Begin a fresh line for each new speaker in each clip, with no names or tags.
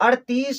38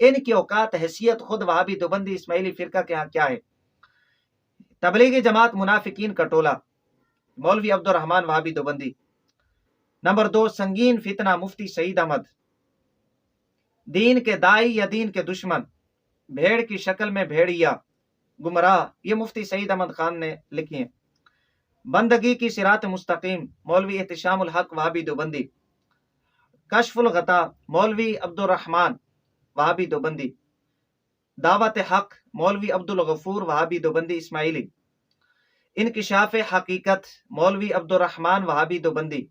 ان کی اوقات حیثیت خود وہابی دیوبندی اسماعیلی فرقہ کے ہاں کیا ہے؟ تبلیغی جماعت منافقین کا ٹولہ، مولوی عبد الرحمن وہابی دیوبندی۔ نمبر 2، سنگین فتنہ مفتی سعید احمد، دین کے دائی یا دین کے دشمن، بھیڑ کی شکل میں بھیڑیا، گمراہ، یہ مفتی سعید احمد خان نے لکھی ہیں۔ بندگی کی صراط مستقیم، مولوی احتشام الحق وہابی دیوبندی۔ کشف الغطا، مولوی عبد الرحمن وہابی دیوبندی۔ دعوت حق، مولوی عبد الغفور وہابی دیوبندی اسماعیلی۔ انکشاف حقیقت، مولوی عبد الرحمن وہابی دیوبندی۔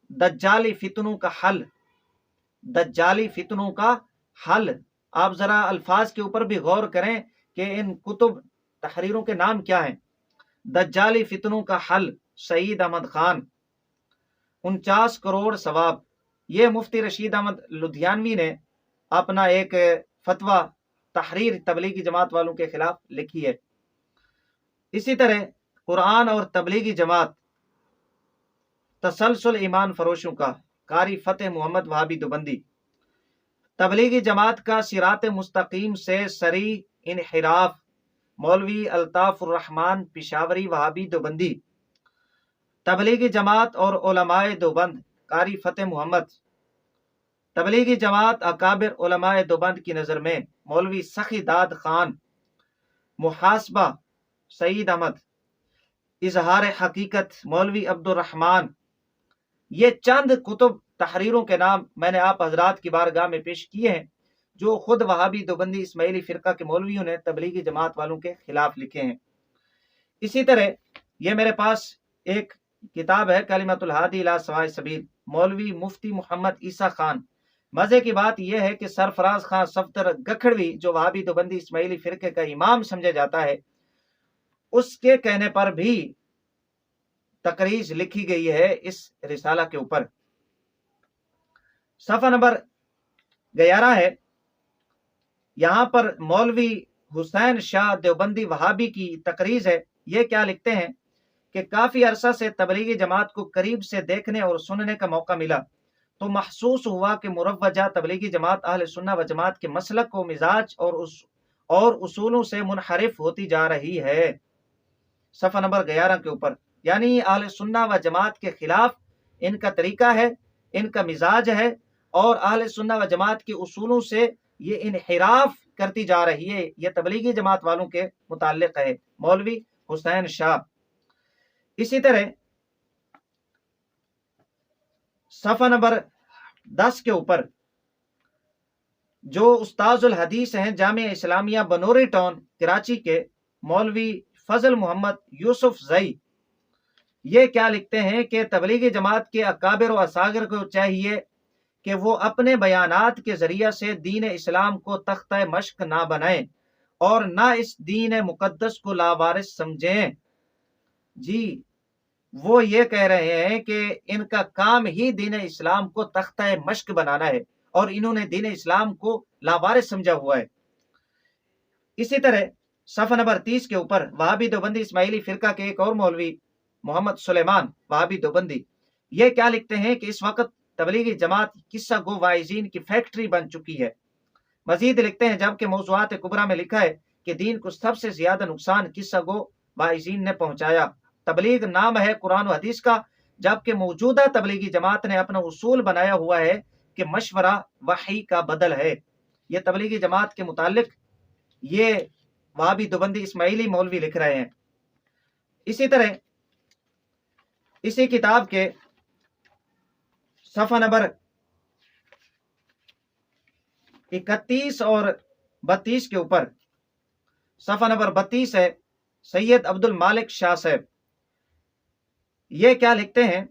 دجالی فتنوں کا حل، دجالی فتنوں کا حل، آپ ذرا الفاظ کے اوپر بھی غور کریں کہ ان کتب تحریروں کے نام کیا ہیں۔ دجالی فتنوں کا حل، سعید احمد خان۔ 49 کروڑ ثواب، یہ مفتی رشید احمد لدھیانوی نے اپنا ایک فتویٰ تحریر تبلیغی جماعت والوں کے خلاف لکھی ہے۔ اسی طرح قرآن اور تبلیغی جماعت، تسلسل ایمان فروشوں کا، قاری فتح محمد وہابی دیوبندی۔ تبلیغی جماعت کا صراط مستقیم سے سری انحراف، مولوی الطاف الرحمن پشاوری وہابی دیوبندی۔ تبلیغی جماعت اور علماء دیوبند، قاری فتح محمد۔ تبلیغی جماعت اکابر علماء دیوبند کی نظر میں، مولوی سخی داد خان۔ محاسبہ، سعید احمد۔ اظہار حقیقت، مولوی عبد الرحمن۔ یہ چند کتب تحریروں کے نام میں نے آپ حضرات کی بارگاہ میں پیش کیے ہیں جو خود وہابی دیوبندی اسماعیلی فرقہ کے مولویوں نے تبلیغی جماعت والوں کے خلاف لکھے ہیں۔ اسی طرح یہ میرے پاس ایک کتاب ہے، کلمۃ الہادی الی سواء السبیل، مولوی مفتی محمد عیسیٰ خان۔ مزے کی بات یہ ہے کہ سرفراز خان صفدر گکھڑوی جو وہابی دیوبندی اسماعیلی فرقے کا امام سمجھا جاتا ہے، اس کے کہنے پر بھی تقریض لکھی گئی ہے اس رسالہ کے اوپر۔ صفحہ نمبر 11 ہے، یہاں پر مولوی حسین شاہ دیوبندی وہابی کی تقریض ہے۔ یہ کیا لکھتے ہیں کہ کافی عرصہ سے تبلیغی جماعت کو قریب سے دیکھنے اور سننے کا موقع ملا تو محسوس ہوا کہ مروجہ تبلیغی جماعت اہل سنہ و جماعت کے مسلک و مزاج اور اصولوں سے منحرف ہوتی جا رہی ہے۔ صفحہ نمبر 11 کے اوپر، یعنی اہل سنہ و جماعت کے خلاف ان کا طریقہ ہے، ان کا مزاج ہے، اور اہل سنہ و جماعت کے اصولوں سے یہ انحراف کرتی جا رہی ہے۔ یہ تبلیغی جماعت والوں کے متعلق ہے، مولوی حسین شاہ۔ اسی طرح صفحہ نمبر 10 کے اوپر جو استاذ الحدیث ہیں جامعہ اسلامیہ بنوری ٹاؤن کراچی کے، مولوی فضل محمد یوسف زئی، یہ کیا لکھتے ہیں کہ تبلیغی جماعت کے اکابر و اصاغر کو چاہیے کہ وہ اپنے بیانات کے ذریعہ سے دین اسلام کو تختہ مشق نہ بنائیں اور نہ اس دین مقدس کو لاوارث سمجھیں۔ جی، وہ یہ کہہ رہے ہیں کہ ان کا کام ہی دین اسلام کو تختہ مشق بنانا ہے اور انہوں نے دین اسلام کو لاوارث سمجھا ہوا ہے۔ اسی طرح صفحہ نمبر 30 کے اوپر وہابی دیوبندی اسماعیلی فرقہ کے ایک اور مولوی محمد سلیمان وہابی دیوبندی، یہ کیا لکھتے ہیں کہ اس وقت تبلیغی جماعت قصہ گو واعظین کی فیکٹری بن چکی ہے۔ مزید لکھتے ہیں جبکہ موضوعات کبریٰ میں لکھا ہے کہ دین کو سب سے زیادہ نقصان قصہ گو واعظین نے پہنچایا۔ تبلیغ نام ہے قرآن و حدیث کا، جبکہ موجودہ تبلیغی جماعت نے اپنا اصول بنایا ہوا ہے کہ مشورہ وحی کا بدل ہے۔ یہ تبلیغی جماعت کے متعلق یہ وہابی دیوبندی اسماعیلی مولوی لکھ رہے ہیں۔ اسی طرح اسی کتاب کے صفحہ نمبر 31 اور 32 کے اوپر، صفحہ نمبر 32 ہے، سید عبد المالک شاہ صاحب، یہ کیا لکھتے ہیں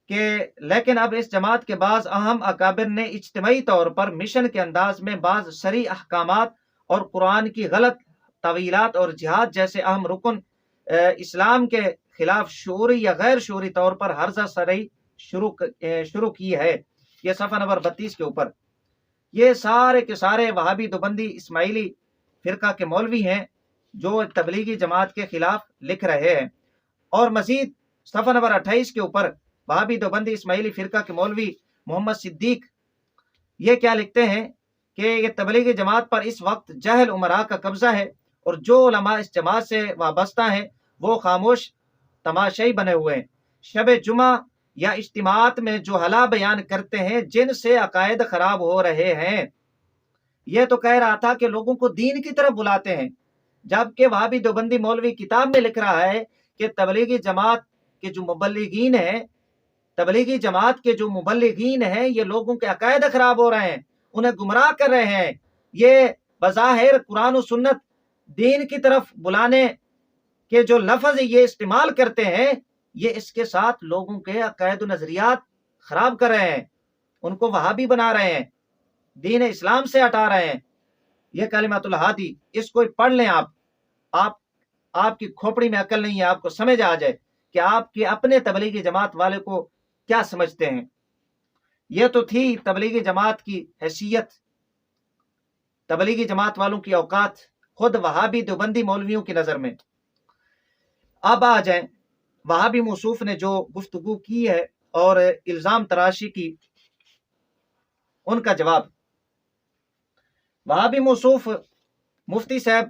کہ لیکن اب اس جماعت کے بعض اہم اکابر نے اجتماعی طور پر مشن کے انداز میں بعض شرعی احکامات اور قرآن کی غلط طویلات اور جہاد جیسے اہم رکن اسلام کے خلاف شعوری یا غیر شعوری طور پر ہرزہ سرئی شروع کی ہے۔ یہ صفحہ نمبر 32 کے اوپر، یہ سارے کے سارے وہابی دیوبندی اسماعیلی فرقہ کے مولوی ہیں جو تبلیغی جماعت کے خلاف لکھ رہے ہیں۔ اور مزید صفحہ نمبر 28 کے اوپر وہابی دیوبندی اسماعیلی فرقہ کے مولوی محمد صدیق، یہ کیا لکھتے ہیں کہ یہ تبلیغی جماعت پر اس وقت جہل امراء کا قبضہ ہے اور جو علماء اس جماعت سے وابستہ ہیں وہ خاموش تماشائی بنے ہوئے ہیں۔ شب جمعہ یا اجتماعات میں جو حلا بیان کرتے ہیں جن سے عقائد خراب ہو رہے ہیں، یہ تو کہہ رہا تھا کہ لوگوں کو دین کی طرف بلاتے ہیں، جبکہ وہابی دیوبندی مولوی کتاب میں لکھ رہا ہے کہ تبلیغی جماعت کے جو مبلغین ہیں یہ لوگوں کے عقائد خراب ہو رہے ہیں، انہیں گمراہ کر رہے ہیں۔ یہ بظاہر قرآن و سنت دین کی طرف بلانے کے جو لفظ یہ استعمال کرتے ہیں، یہ اس کے ساتھ لوگوں کے عقائد و نظریات خراب کر رہے ہیں، ان کو وہابی بنا رہے ہیں، دین اسلام سے ہٹا رہے ہیں۔ یہ کلمۃ الہادی، اس کو پڑھ لیں آپ کی کھوپڑی میں عقل نہیں ہے، آپ کو سمجھ آ جائے کہ آپ کے اپنے تبلیغی جماعت والے کو کیا سمجھتے ہیں۔ یہ تو تھی تبلیغی جماعت کی حیثیت، تبلیغی جماعت والوں کی اوقات خود وہابی دیوبندی مولویوں کی نظر میں۔ اب آ جائیں وہابی موصوف نے جو گفتگو کی ہے اور الزام تراشی کی، ان کا جواب۔ وہابی موصوف مفتی صاحب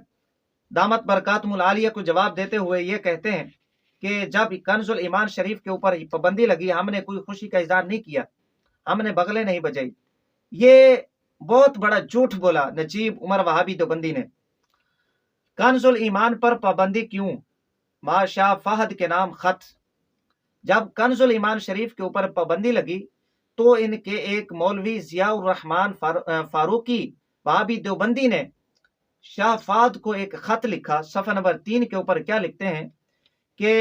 دامت برکاتہم العالیہ کو جواب دیتے ہوئے یہ کہتے ہیں کہ جب کنز الایمان شریف کے اوپر پابندی لگی، ہم نے کوئی خوشی کا اظہار نہیں کیا، ہم نے بغلیں نہیں بجائی۔ یہ بہت بڑا جھوٹ بولا نجیب عمر وہابی دیوبندی نے۔ کنز الایمان پر پابندی کیوں؟ ماں شاہ فہد کے نام خط۔ جب کنز الایمان شریف کے اوپر پابندی لگی تو ان کے ایک مولوی ضیاء الرحمن فاروقی وہابی دیوبندی نے شاہ فہد کو ایک خط لکھا۔ صفحہ نمبر 3 کے اوپر کیا لکھتے ہیں کہ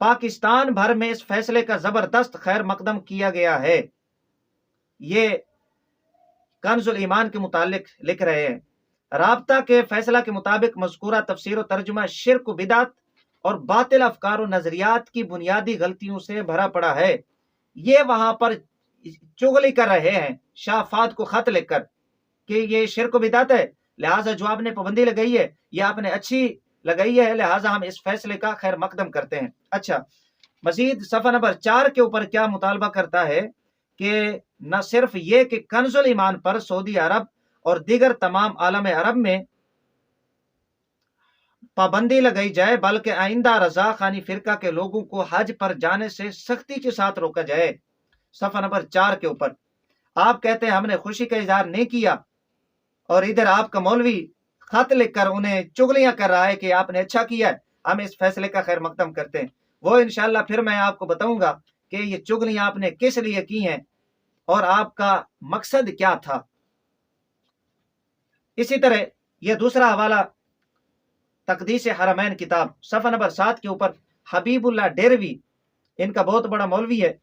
پاکستان بھر میں اس فیصلے کا زبردست خیر مقدم کیا گیا ہے۔ یہ کنز الایمان کے متعلق لکھ رہے ہیں۔ رابطہ کے فیصلہ کے مطابق مذکورہ تفسیر و ترجمہ شرک و بدعت اور باطل افکار و نظریات کی بنیادی غلطیوں سے بھرا پڑا ہے۔ یہ وہاں پر چغلی کر رہے ہیں شاہ فہد کو خط لکھ کر کہ یہ شرک و بدعت ہے، لہٰذا جو آپ نے پابندی لگائی ہے یہ آپ نے اچھی لگائی ہے، لہٰذا ہم اس فیصلے کا خیر مقدم کرتے ہیں۔ اچھا، مزید صفحہ نمبر 4 کے اوپر کیا مطالبہ کرتا ہے کہ نہ صرف یہ کہ کنز الایمان پر سعودی عرب اور دیگر تمام عالم عرب میں پابندی لگائی جائے، بلکہ آئندہ رضا خانی فرقہ کے لوگوں کو حج پر جانے سے سختی کے ساتھ روکا جائے۔ صفحہ نمبر 4 کے اوپر آپ کہتے ہیں ہم نے خوشی کا اظہار نہیں کیا، اور ادھر آپ کا مولوی خط لکھ کر انہیں چغلیاں کر رہا ہے کہ آپ نے اچھا کیا ہے، ہم اس فیصلے کا خیر مقدم کرتے ہیں۔ وہ انشاءاللہ پھر میں آپ کو بتاؤں گا کہ یہ چغلیاں آپ نے کس لیے کی ہیں اور آپ کا مقصد کیا تھا۔ اسی طرح یہ دوسرا حوالہ تقدیس حرمین کتاب، صفحہ نمبر 7 کے اوپر حبیب اللہ ڈیروی، ان کا بہت بڑا مولوی ہے،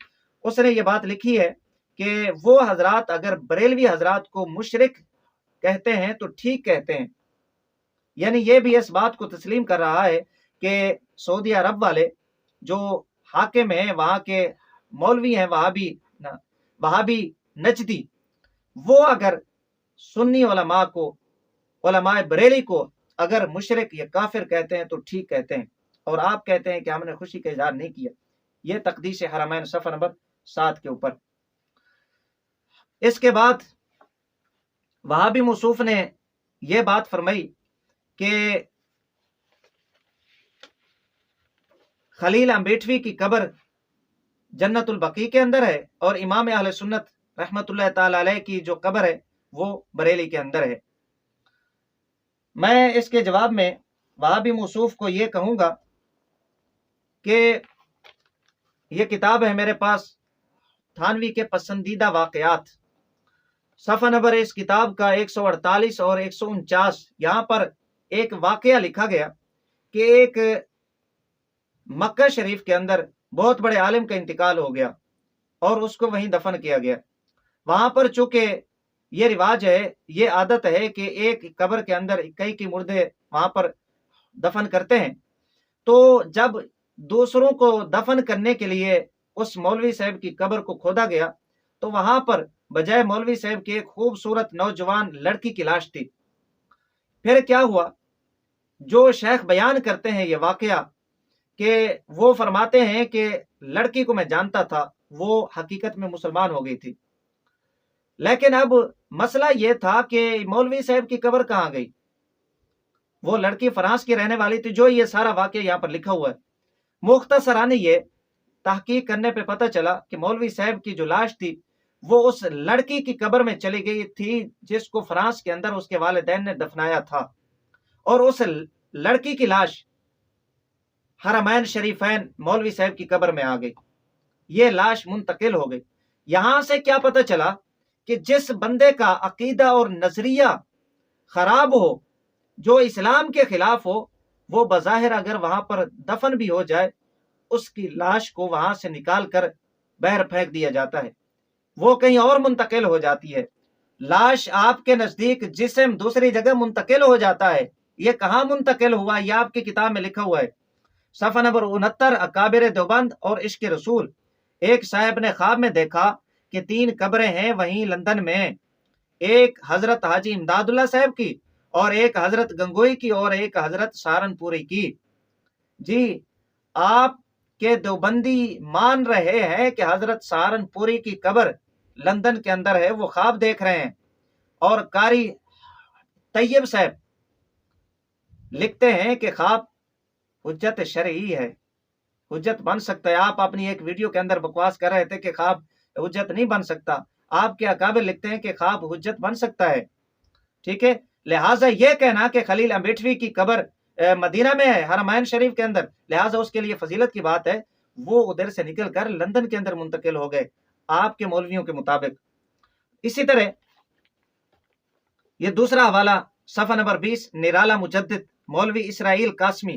اس نے یہ بات لکھی ہے کہ وہ حضرات اگر بریلوی حضرات کو مشرک کہتے ہیں تو ٹھیک کہتے ہیں، یعنی یہ بھی اس بات کو تسلیم کر رہا ہے کہ سعودی عرب والے جو حاکم ہیں، وہاں کے مولوی ہیں وہابی نجدی، وہ اگر سنی علماء کو، علماء بریلی کو اگر مشرک یا کافر کہتے ہیں تو ٹھیک کہتے ہیں، اور آپ کہتے ہیں کہ ہم نے خوشی کا اظہار نہیں کیا۔ یہ تقدیس حرمین صفحہ نمبر 7 کے اوپر۔ اس کے بعد وہابی موصوف نے یہ بات فرمائی کہ خلیل امبیٹوی کی قبر جنت البقیع کے اندر ہے، اور امام اہل سنت رحمت اللہ تعالی علیہ کی جو قبر ہے وہ بریلی کے اندر ہے۔ میں اس کے جواب میں وہابی موصوف کو یہ کہوں گا کہ یہ کتاب ہے میرے پاس، تھانوی کے پسندیدہ واقعات، صفحہ نمبر اس کتاب کا 148 اور 149، یہاں پر ایک واقعہ لکھا گیا کہ ایک مکہ شریف کے اندر بہت بڑے عالم کا انتقال ہو گیا اور اس کو وہیں دفن کیا گیا۔ وہاں پر چونکہ یہ رواج ہے، یہ عادت ہے کہ ایک قبر کے اندر کئی مردے وہاں پر دفن کرتے ہیں، تو جب دوسروں کو دفن کرنے کے لیے اس مولوی صاحب کی قبر کو کھودا گیا تو وہاں پر بجائے مولوی صاحب کی ایک خوبصورت نوجوان لڑکی کی لاش تھی۔ پھر کیا ہوا، جو شیخ بیان کرتے ہیں یہ واقعہ، کہ وہ فرماتے ہیں کہ لڑکی کو میں جانتا تھا، وہ حقیقت میں مسلمان ہو گئی تھی، لیکن اب مسئلہ یہ تھا کہ مولوی صاحب کی قبر کہاں گئی؟ وہ لڑکی فرانس کی رہنے والی تھی، جو یہ سارا واقعہ یہاں پر لکھا ہوا ہے۔ مختصراً یہ تحقیق کرنے پہ پتہ چلا کہ مولوی صاحب کی جو لاش تھی وہ اس لڑکی کی قبر میں چلی گئی تھی جس کو فرانس کے اندر اس کے والدین نے دفنایا تھا، اور اس لڑکی کی لاش حرمین شریفین مولوی صاحب کی قبر میں آ گئی، یہ لاش منتقل ہو گئی۔ یہاں سے کیا پتہ چلا کہ جس بندے کا عقیدہ اور نظریہ خراب ہو، جو اسلام کے خلاف ہو، وہ بظاہر اگر وہاں پر دفن بھی ہو جائے، اس کی لاش کو وہاں سے نکال کر باہر پھینک دیا جاتا ہے، وہ کہیں اور منتقل ہو جاتی ہے۔ لاش آپ کے نزدیک جسم دوسری جگہ منتقل ہو جاتا ہے، یہ کہاں منتقل ہوا؟ یہ آپ کی کتاب میں لکھا ہوا ہے، صفحہ نمبر 69، اکابر دیوبند اور عشق رسول۔ ایک صاحب نے خواب میں دیکھا کہ 3 قبریں ہیں وہیں لندن میں، ایک حضرت حاجی امداد اللہ صاحب کی، اور ایک حضرت گنگوئی کی، اور ایک حضرت سہارنپوری کی۔ جی آپ کے دیوبندی مان رہے ہیں کہ حضرت سہارنپوری کی قبر لندن کے اندر ہے، وہ خواب دیکھ رہے ہیں، اور قاری طیب صاحب لکھتے ہیں کہ خواب حجت شرعی ہے، حجت بن سکتا ہے۔ آپ اپنی ایک ویڈیو کے اندر بکواس کر رہے تھے کہ خواب حجت نہیں بن سکتا، آپ کے اکابر لکھتے ہیں کہ خواب حجت بن سکتا ہے، ٹھیک ہے۔ لہٰذا یہ کہنا کہ خلیل امبیٹوی کی قبر مدینہ میں ہے، حرمین شریف کے اندر، لہٰذا اس کے لیے فضیلت کی بات ہے، وہ ادھر سے نکل کر لندن کے اندر منتقل ہو گئے آپ کے مولویوں کے مطابق۔ اسی طرح یہ دوسرا حوالہ صفحہ نمبر 20، نرالا مجدد مولوی اسرائیل قاسمی،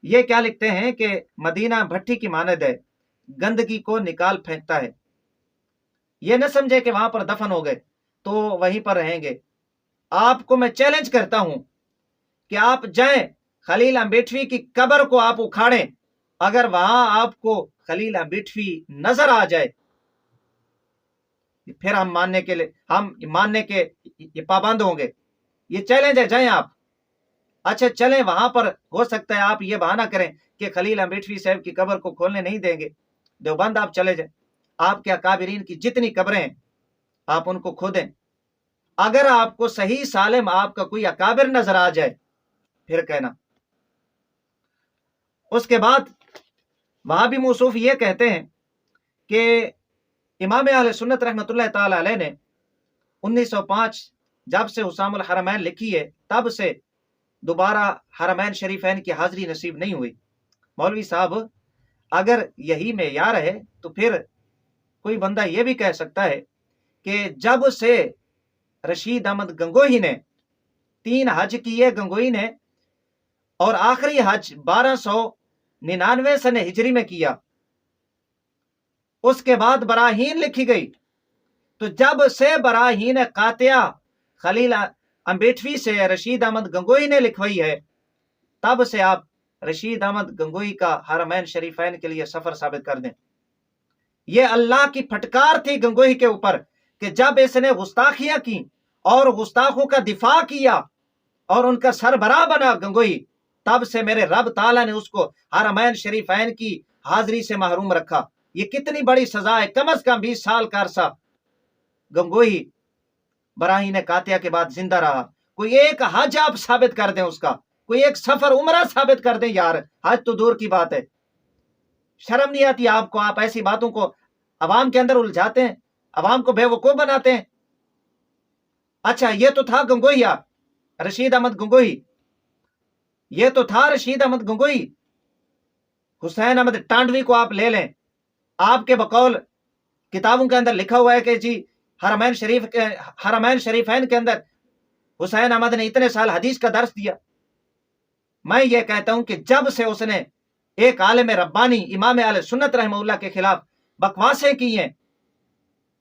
یہ کیا لکھتے ہیں کہ مدینہ بھٹی کی مانند ہے، گندگی کو نکال پھینکتا ہے۔ یہ نہ سمجھے کہ وہاں پر دفن ہو گئے تو وہیں پر رہیں گے۔ آپ کو میں چیلنج کرتا ہوں کہ آپ جائیں خلیل امبیٹوی کی قبر کو آپ اکھاڑیں، اگر وہاں آپ کو خلیل امبیٹوی نظر آ جائے پھر ہم ماننے کے یہ پابند ہوں گے۔ یہ چیلنج ہے، جائیں آپ۔ اچھا چلیں وہاں پر، ہو سکتا ہے آپ یہ بہانہ کریں کہ خلیل امبیٹوی صاحب کی قبر کو کھولنے نہیں دیں گے، دیوبند آپ چلے جائیں، آپ کے اکابرین کی جتنی قبریں ہیں آپ ان کو کھودیں، اگر آپ کو صحیح سالم آپ کا کوئی اکابر نظر آ جائے پھر کہنا۔ اس کے بعد وہاں بھی موصوف یہ کہتے ہیں کہ امام اہل سنت رحمۃ اللہ تعالی علیہ نے 1905 جب سے حسام الحرمین لکھی ہے تب سے دوبارہ حرمین شریفین کی حاضری نصیب نہیں ہوئی۔ مولوی صاحب اگر یہی معیار ہے تو پھر کوئی بندہ یہ بھی کہہ سکتا ہے کہ جب سے رشید احمد گنگوہی نے 3 حج کیے گنگوہی نے، اور آخری حج 1299 سن ہجری میں کیا، اس کے بعد براہین لکھی گئی، تو جب سے براہین قاطعہ خلیل امبیٹوی سے رشید احمد گنگوہی نے لکھوائی ہے، تب سے آپ رشید احمد گنگوہی کا حرمین شریفین کے لیے سفر ثابت کر دیں۔ یہ اللہ کی پھٹکار تھی گنگوہی کے اوپر کہ جب اس نے گستاخیاں کی اور گستاخوں کا دفاع کیا اور ان کا سربراہ بنا گنگوہی، تب سے میرے رب تعالیٰ نے اس کو حرمین شریفین کی حاضری سے محروم رکھا۔ یہ کتنی بڑی سزا ہے، کم از کم 20 سال کا عرصہ گنگوہی براہین قاطعہ کے بعد زندہ رہا۔ کوئی ایک حج آپ ثابت کر دیں، اس کا کوئی ایک سفر عمرہ ثابت کر دیں یار، حج تو دور کی بات ہے۔ شرم نہیں آتی آپ کو؟ آپ ایسی باتوں کو عوام کے اندر الجھاتے ہیں، عوام کو بے وقوف بناتے ہیں۔ اچھا یہ تو تھا گنگوہی، آپ رشید احمد گنگوہی، یہ تو تھا رشید احمد گنگوہی۔ حسین احمد ٹانڈوی کو آپ لے لیں، آپ کے بقول کتابوں کے اندر لکھا ہوا ہے کہ جی حرمین شریفین کے اندر حسین احمد نے اتنے سال حدیث کا درس دیا۔ میں یہ کہتا ہوں کہ جب سے اس نے ایک عالم ربانی امام اہل سنت رحمہ اللہ کے خلاف بکواسیں کی ہیں،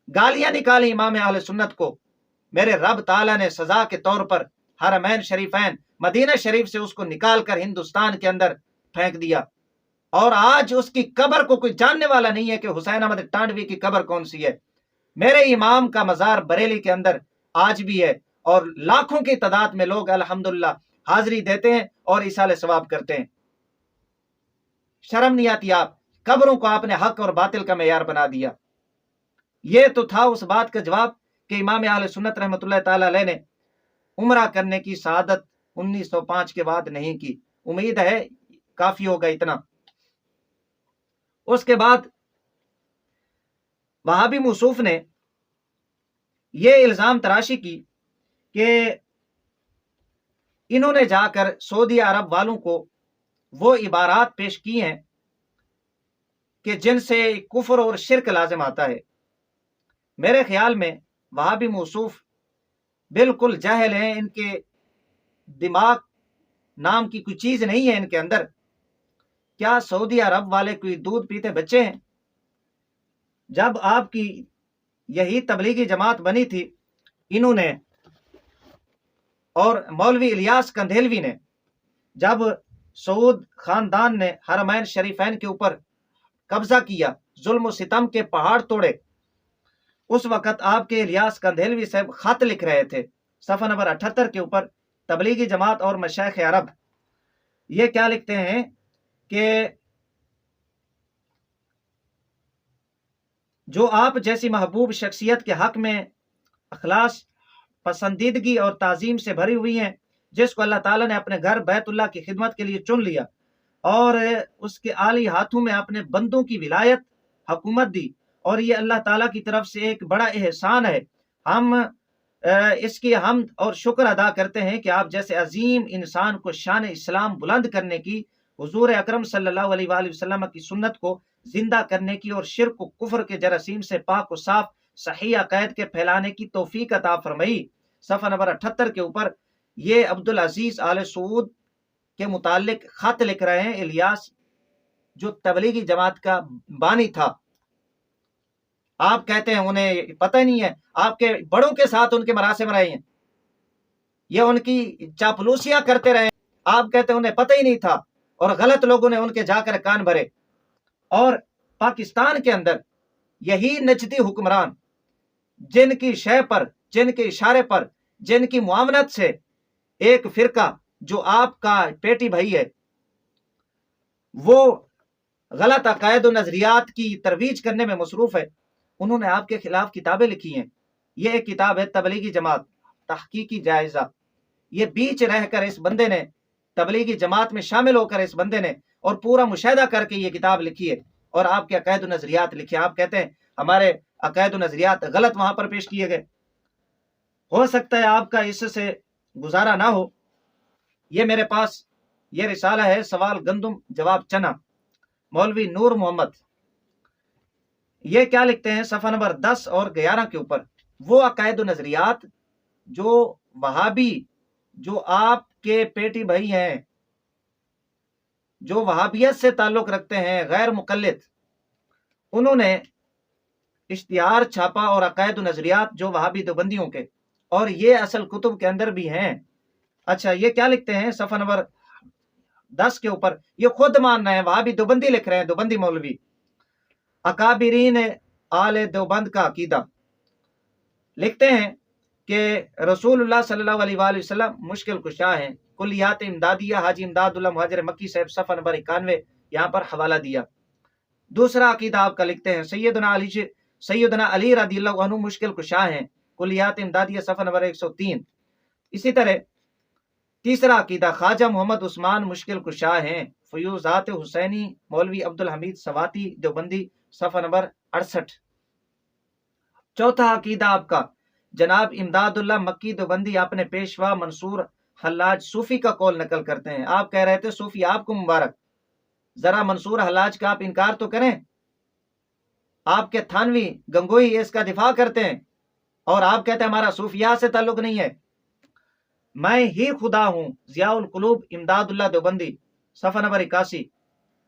گالیاں نکالی امام اہل سنت کو، میرے رب تعالیٰ نے سزا کے طور پر حرمین شریفین مدینہ شریف سے اس کو نکال کر ہندوستان کے اندر پھینک دیا، اور آج اس کی قبر کو کوئی جاننے والا نہیں ہے کہ حسین احمد ٹانڈوی کی قبر کون سی ہے۔ میرے امام کا مزار بریلی کے اندر آج بھی ہے، اور لاکھوں کی تعداد میں لوگ الحمدللہ حاضری دیتے ہیں اور ایصال ثواب کرتے ہیں۔ شرم نہیں آتی؟ آپ قبروں کو آپ نے حق اور باطل کا معیار بنا دیا۔ یہ تو تھا اس بات کا جواب کہ امام اہل سنت رحمۃ اللہ تعالی علیہ نے عمرہ کرنے کی سعادت 1905 کے بعد نہیں کی۔ امید ہے کافی ہوگا اتنا۔ اس کے بعد وہابی موصوف نے یہ الزام تراشی کی کہ انہوں نے جا کر سعودی عرب والوں کو وہ عبارات پیش کی ہیں کہ جن سے کفر اور شرک لازم آتا ہے۔ میرے خیال میں وہابی موصوف بالکل جاہل ہیں، ان کے دماغ نام کی کوئی چیز نہیں ہے ان کے اندر۔ کیا سعودی عرب والے کوئی دودھ پیتے بچے ہیں؟ جب آپ کی یہی تبلیغی جماعت بنی تھی، انہوں نے اور مولوی الیاس کندھیلوی نے جب سعود خاندان نے حرمین شریفین کے اوپر قبضہ کیا، ظلم و ستم کے پہاڑ توڑے، اس وقت آپ کے الیاس کندھیلوی صاحب خط لکھ رہے تھے صفحہ نمبر 78 کے اوپر، تبلیغی جماعت اور مشائخ عرب۔ یہ کیا لکھتے ہیں کہ جو آپ جیسی محبوب شخصیت کے حق میں اخلاص، پسندیدگی اور تعظیم سے بھری ہوئی ہیں، جس کو اللہ تعالیٰ نے اپنے گھر بیت اللہ کی خدمت کے لیے چن لیا اور اس کے عالی ہاتھوں میں اپنے بندوں کی ولایت حکومت دی، اور یہ اللہ تعالیٰ کی طرف سے ایک بڑا احسان ہے۔ ہم اس کی حمد اور شکر ادا کرتے ہیں کہ آپ جیسے عظیم انسان کو شان اسلام بلند کرنے کی، حضور اکرم صلی اللہ علیہ وآلہ وسلم کی سنت کو زندہ کرنے کی اور شرک و کفر کے جراثیم سے پاک و صاف صحیح عقائد کے پھیلانے کی توفیق عطا فرمائی۔ صفحہ نمبر 78 کے اوپر یہ عبدالعزیز آل سعود کے متعلق خط لکھ رہے ہیں الیاس، جو تبلیغی جماعت کا بانی تھا۔ آپ کہتے ہیں انہیں پتہ نہیں ہے، آپ کے بڑوں کے ساتھ ان کے مراسم رہے ہیں، یہ ان کی چاپلوسیاں کرتے رہے، آپ کہتے ہیں انہیں پتہ ہی نہیں تھا، اور غلط لوگوں نے ان کے جا کر کان بھرے۔ اور پاکستان کے اندر یہی نجدی حکمران جن کی شے پر، جن کے اشارے پر، جن کی معاونت سے ایک فرقہ جو آپ کا پیٹی بھائی ہے، وہ غلط عقائد و نظریات کی ترویج کرنے میں مصروف ہے، انہوں نے آپ کے خلاف کتابیں لکھی ہیں۔ یہ ایک کتاب ہے تبلیغی جماعت تحقیقی جائزہ، یہ بیچ رہ کر اس بندے نے، تبلیغی جماعت میں شامل ہو کر اس بندے نے اور پورا مشاہدہ کر کے یہ کتاب لکھی ہے، اور آپ کے عقائد و نظریات لکھے۔ آپ کہتے ہیں ہمارے عقائد و نظریات غلط وہاں پر پیش کیے گئے۔ ہو سکتا ہے آپ کا اس سے گزارا نہ ہو۔ یہ میرے پاس یہ رسالہ ہے، سوال گندم جواب چنا، مولوی نور محمد۔ یہ کیا لکھتے ہیں صفحہ نمبر 10 اور 11 کے اوپر، وہ عقائد و نظریات جو وہابی، جو آپ کے پیٹی بھائی ہیں، جو وہابیت سے تعلق رکھتے ہیں، غیر مقلد، انہوں نے اشتہار چھاپا اور عقائد و نظریات جو وہابی دیوبندیوں کے، اور یہ اصل کتب کے اندر بھی ہیں۔ اچھا، یہ کیا لکھتے ہیں صفحہ نمبر 10 کے اوپر، یہ خود مان رہے ہیں، وہابی دیوبندی لکھ رہے ہیں، دیوبندی مولوی، اکابرین آل دیوبند کا عقیدہ، لکھتے ہیں کہ رسول اللہ صلی اللہ علیہ وآلہ وسلم مشکل کشا ہیں، کلیات امدادیہ حاجی امداد اللہ مہاجر مکی صاحب، صفحہ نمبر 91، یہاں پر حوالہ دیا۔ دوسرا عقیدہ آپ کا لکھتے ہیں سیدنا علی رضی اللہ عنہ مشکل کشا ہیں، کلیات امدادیہ، صفحہ نمبر 103۔ اسی طرح تیسرا عقیدہ خواجہ محمد عثمان مشکل کشا ہیں، فیوزات حسینی، مولوی عبدالحمید سواتی دیوبندی، صفحہ نمبر 68۔ چوتھا عقیدہ آپ کا جناب امداد اللہ مکی دیوبندی اپنے پیشوا منصور حلاج صوفی کا قول نقل کرتے ہیں۔ آپ کہہ رہے تھے صوفی آپ کو مبارک، ذرا منصور حلاج کا آپ انکار تو کریں۔ آپ کے تھانوی گنگوئی اس کا دفاع کرتے ہیں، اور آپ کہتے ہیں ہمارا صوفیاء سے تعلق نہیں ہے۔ میں ہی خدا ہوں، ضیاء القلوب امداد اللہ دیوبندی، صفحہ نمبر 81۔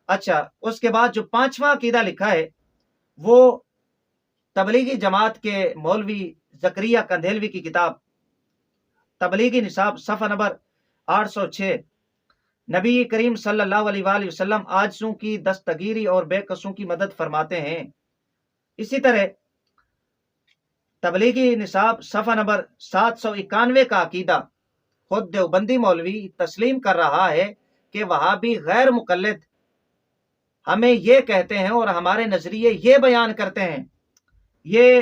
اچھا، اس کے بعد جو پانچواں عقیدہ لکھا ہے وہ تبلیغی جماعت کے مولوی زکریا کندھیلوی کی کتاب تبلیغی نصاب، صفحہ نمبر 806۔ نبی کریم صلی اللہ علیہ وآلہ وسلم عاجزوں کی دستگیری اور بے کسوں کی مدد فرماتے ہیں۔ اسی طرح تبلیغی نصاب صفحہ نمبر 791 کا عقیدہ خود دیوبندی مولوی تسلیم کر رہا ہے کہ وہابی غیر مقلد ہمیں یہ کہتے ہیں اور ہمارے نظریے یہ بیان کرتے ہیں۔ یہ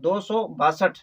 262।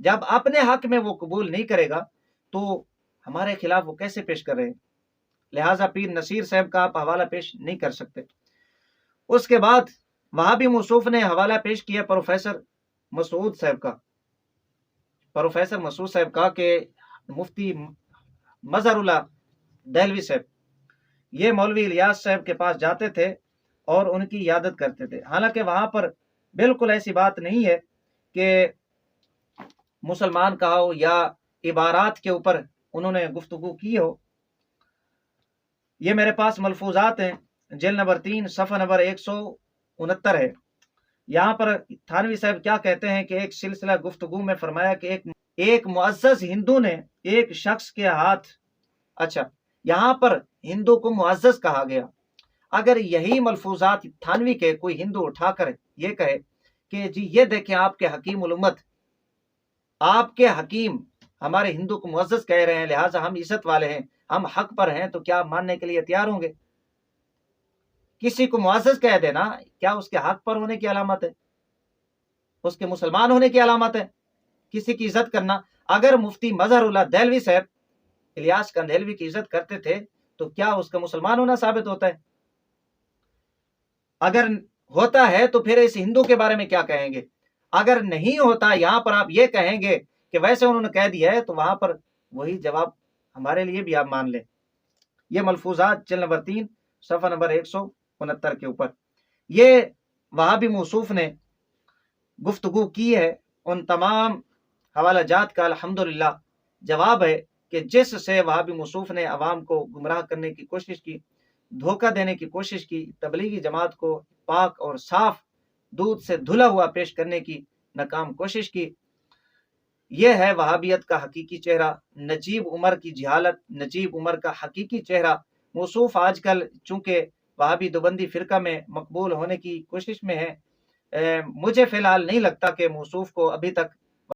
جب اپنے حق میں وہ قبول نہیں کرے گا تو ہمارے خلاف وہ کیسے پیش کر رہے ہیں؟ لہٰذا پیر نصیر صاحب کا آپ حوالہ پیش نہیں کر سکتے۔ اس کے بعد وہابی موصوف نے حوالہ پیش کیا پروفیسر مسعود صاحب کا، پروفیسر مسعود صاحب کا کہ مفتی مظہر اللہ دہلوی صاحب یہ مولوی الیاس صاحب کے پاس جاتے تھے اور ان کی عیادت کرتے تھے، حالانکہ وہاں پر بالکل ایسی بات نہیں ہے کہ مسلمان کہا ہو یا عبارات کے اوپر انہوں نے گفتگو کی ہو۔ یہ میرے پاس ملفوظات ہیں، جلد نمبر 3 صفحہ نمبر 169 ہے۔ یہاں پر تھانوی صاحب کیا کہتے ہیں کہ ایک سلسلہ گفتگو میں فرمایا کہ ایک معزز ہندو نے ایک شخص کے ہاتھ، اچھا یہاں پر ہندو کو معزز کہا گیا، اگر یہی ملفوظات تھانوی کے کوئی ہندو اٹھا کر یہ کہے کہ جی یہ دیکھیں آپ کے حکیم الامت، آپ کے حکیم ہمارے ہندو کو معزز کہہ رہے ہیں، لہٰذا ہم عزت والے ہیں، ہم حق پر ہیں، تو کیا ماننے کے لیے تیار ہوں گے؟ کسی کو معزز کہہ دینا کیا اس کے حق پر ہونے کی علامت ہے؟ اس کے مسلمان ہونے کی علامت ہے؟ کسی کی عزت کرنا، اگر مفتی مظہر اللہ دہلوی صاحب الیاس کندھیلوی کی عزت کرتے تھے تو کیا اس کا مسلمان ہونا ثابت ہوتا ہے؟ اگر ہوتا ہے تو پھر اس ہندو کے بارے میں کیا کہیں گے؟ اگر نہیں ہوتا، یہاں پر آپ یہ کہیں گے کہ ویسے انہوں نے کہہ دیا ہے، تو وہاں پر وہی جواب ہمارے لیے بھی آپ مان لیں۔ یہ ملفوظات جلد نمبر 3 صفحہ نمبر 169 کے اوپر یہ وہابی موصوف نے گفتگو کی ہے۔ ان تمام حوالہ جات کا الحمدللہ جواب ہے کہ جس سے وہابی موصوف نے عوام کو گمراہ کرنے کی کوشش کی، دھوکہ دینے کی کوشش کی، تبلیغی جماعت کو پاک اور صاف دودھ سے دھلا ہوا پیش کرنے کی ناکام کوشش کی، یہ ہے وہابیت کا حقیقی چہرہ۔ نجیب عمر کی جہالت، نجیب عمر کا حقیقی چہرہ۔ موصوف آج کل چونکہ وہابی دیوبندی فرقہ میں مقبول ہونے کی کوشش میں ہے، مجھے فی الحال نہیں لگتا کہ موصوف کو ابھی تک